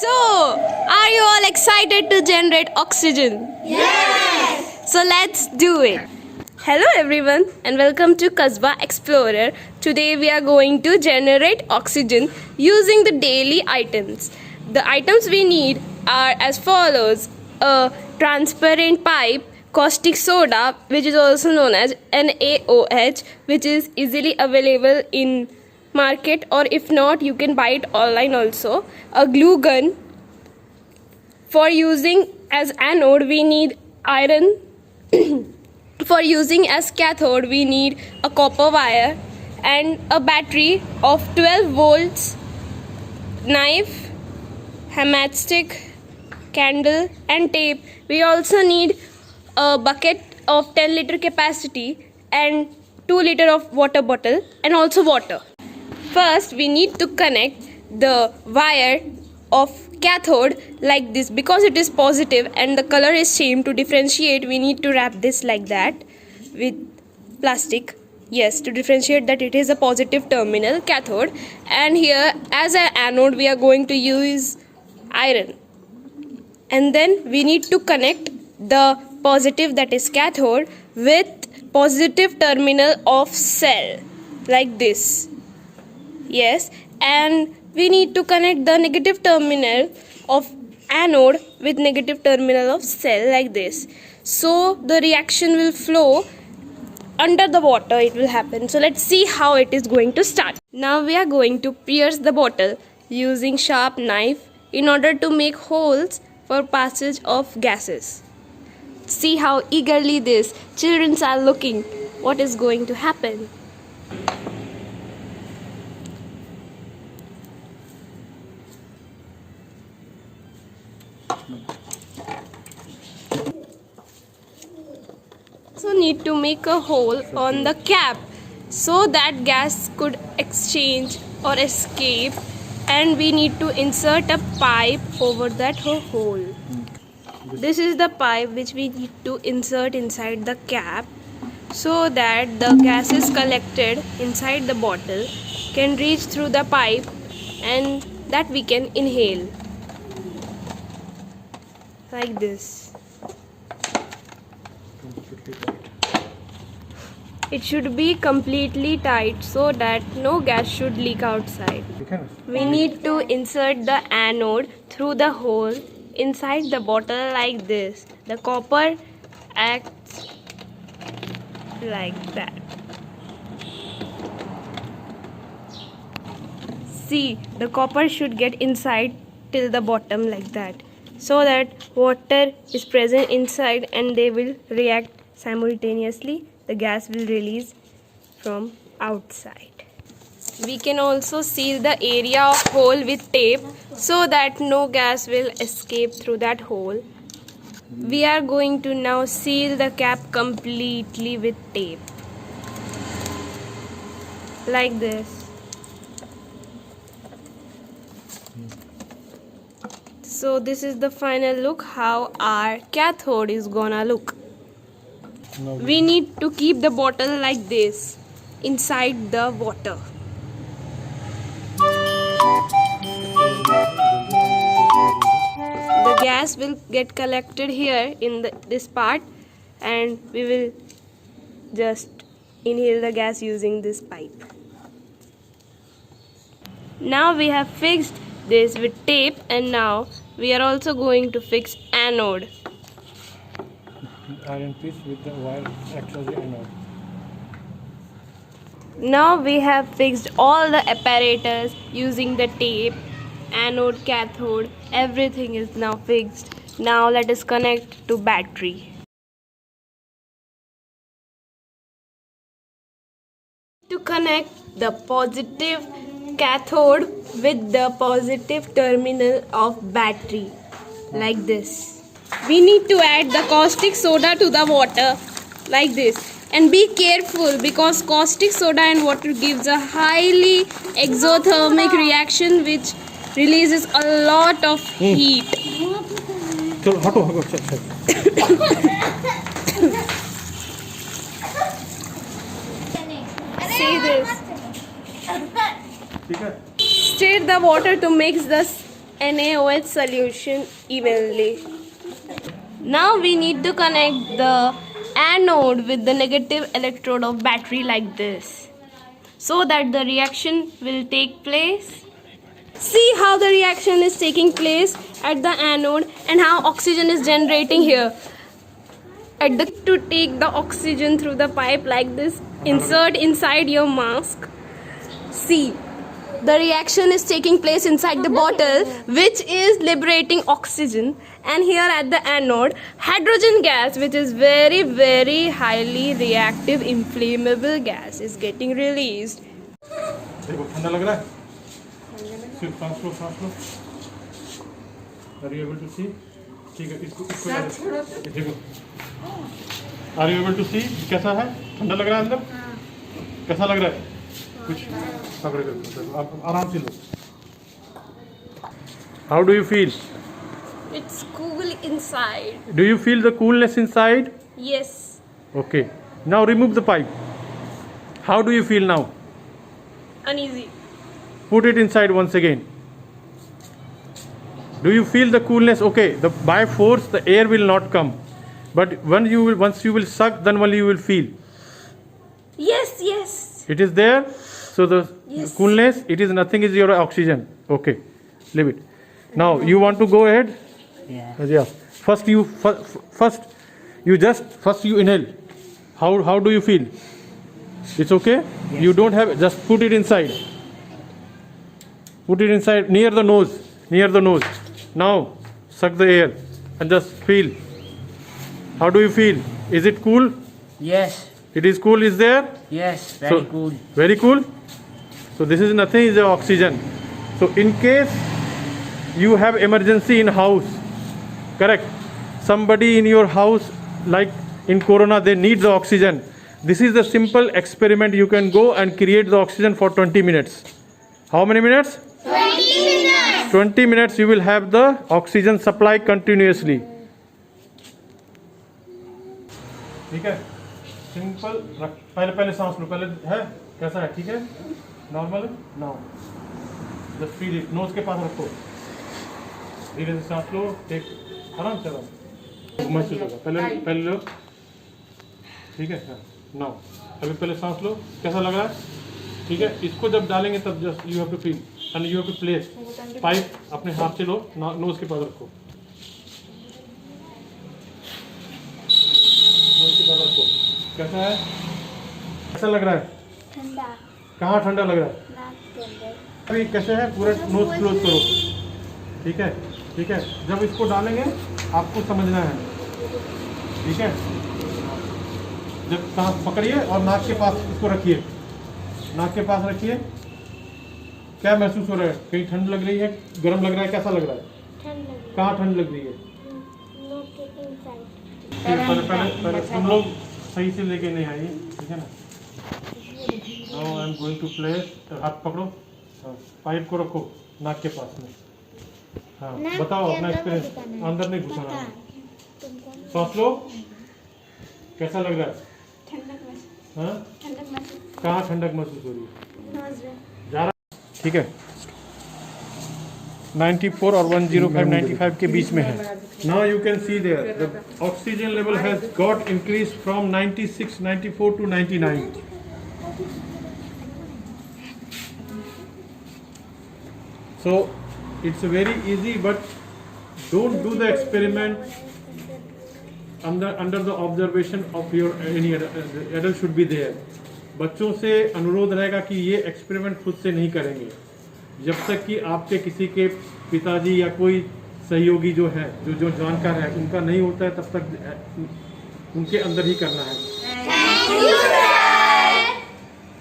So, are you all excited to generate oxygen? Yes! So let's do it. Hello everyone and welcome to Kasbah Explorer. Today we are going to generate oxygen using the daily items. The items we need are as follows: a transparent pipe, caustic soda, which is also known as NaOH, which is easily available in market, or if not you can buy it online also. A glue gun. For using as anode we need iron. For using as cathode we need a copper wire and a battery of 12 volts, knife, matchstick, candle and tape. We also need a bucket of 10-liter capacity and 2-liter of water bottle and also water. First we need to connect the wire of cathode like this. Because it is positive and the color is same, to differentiate we need to wrap this like that with plastic. Yes, to differentiate that it is a positive terminal cathode. And here as an anode we are going to use iron. And then we need to connect the positive, that is cathode, with positive terminal of cell like this. Yes, and we need to connect the negative terminal of anode with negative terminal of cell like this. So the reaction will flow under the water, it will happen. So let's see how it is going to start. Now we are going to pierce the bottle using sharp knife in order to make holes for passage of gases. See how eagerly these children are looking. What is going to happen? Also need to make a hole on the cap so that gas could exchange or escape, and we need to insert a pipe over that hole. This is the pipe which we need to insert inside the cap so that the gases collected inside the bottle can reach through the pipe and that we can inhale like this. It should be completely tight so that no gas should leak outside. We need to insert the anode through the hole inside the bottle like this. The copper acts like that. See, the copper should get inside till the bottom like that, so that water is present inside and they will react simultaneously. The gas will release from outside. We can also seal the area of hole with tape so that no gas will escape through that hole. We are going to now seal the cap completely with tape like this. So this is the final look how our cathode is gonna look. We need to keep the bottle like this inside the water. The gas will get collected here in this part, and we will just inhale the gas using this pipe. Now we have fixed this with tape, and now we are also going to fix anode. Iron piece with the wire acts as the anode. Now we have fixed all the apparatus using the tape, anode, cathode, everything is now fixed. Now let us connect to battery. To connect the positive cathode with the positive terminal of battery like this. We need to add the caustic soda to the water like this, and be careful because caustic soda and water gives a highly exothermic reaction which releases a lot of heat. See this. Stir the water to mix the NaOH solution evenly. Now we need to connect the anode with the negative electrode of battery like this, so that the reaction will take place. See how the reaction is taking place at the anode and how oxygen is generating here. To take the oxygen through the pipe like this, insert inside your mask. See, the reaction is taking place inside the bottle, which is liberating oxygen, and here at the anode, hydrogen gas, which is very, very highly reactive, inflammable gas, is getting released. देखो ठंडा लग रहा है, सिर्फ सांस लो, सांस लो. Are you able to see? ठीक है, इसको देखो. Are you able to see? कैसा है? ठंडा लग रहा है अंदर? कैसा लग रहा है? कुछ पकड़ कर आप आराम से लो. How do you feel? It's cool inside. Do you feel the coolness inside? Yes. Okay. Now remove the pipe. How do you feel now? Uneasy. Put it inside once again. Do you feel the coolness? Okay. By force the air will not come, but once you will suck, then only you will feel. Yes, yes. It is there. So the Yes. coolness, it is nothing, is your oxygen. Okay, leave it. Now you want to go ahead? Yeah. First you inhale. How do you feel? It's okay? Yes. You don't have, just put it inside. Put it inside near the nose. Now suck the air and just feel. How do you feel? Is it cool? Yes. It is cool, is there? Yes. Very cool. Very cool. So this is nothing, is the oxygen. So in case you have emergency in house, correct? Somebody in your house, like in corona, they need the oxygen. This is the simple experiment. You can go and create the oxygen for 20 minutes. How many minutes? 20 minutes. 20 minutes you will have the oxygen supply continuously. ठीक है, simple. पहले सांस लो. पहले है कैसा है? ठीक है, नॉर्मल है. Now just feel it. Nose के पास रखो. धीरे से सांस लो. टेक आराम से महसूस होगा. पहले लो. ठीक है. नाउ अभी पहले सांस लो. कैसा लग रहा है? ठीक है. इसको जब डालेंगे तब just you have to feel and you have to place. Pipe अपने हाथ से लो. नोज के पास रखो. नोज के पास रखो. कैसा है? कैसा लग रहा है? ठंडा. कहाँ ठंडा लग रहा है? नाक के अंदर. अभी कैसे है? पूरा नोज क्लोज करो. ठीक है, ठीक है. जब इसको डालेंगे आपको समझना है. ठीक है. जब सांस पकड़िए और नाक के पास इसको रखिए. नाक के पास रखिए. क्या महसूस हो रहा है? कहीं ठंड लग रही है, गर्म लग रहा है, कैसा लग रहा है? ठंड लगी. कहाँ ठंड लग रही है? नाक के इनसाइड. पहले तुम लोग सही से लेके नहीं आइए. ठीक है ना. Now I am going to place. हाथ पकड़ो. पाइप को रखो नाक के पास में. हाँ, बताओ अपना एक्सपीरियंस. अंदर नहीं घुसाना है. सांस लो. कैसा लग रहा है? ठंडक महसूस. हाँ, ठंडक महसूस. कहाँ ठंडक महसूस हो रही है? नोज में. जा रहा. ठीक है. 94 और 105 95 के बीच में है. Now you can see there the oxygen level has got increased from 96 94 to 99. So it's very easy, but don't do the experiment under the observation of your any adult should be there. बच्चों से अनुरोध रहेगा कि ये experiment खुद से नहीं करेंगे जब तक कि आपके किसी के पिताजी या कोई सहयोगी जो है जो जानकार है उनका नहीं होता है, तब तक उनके अंदर ही करना है.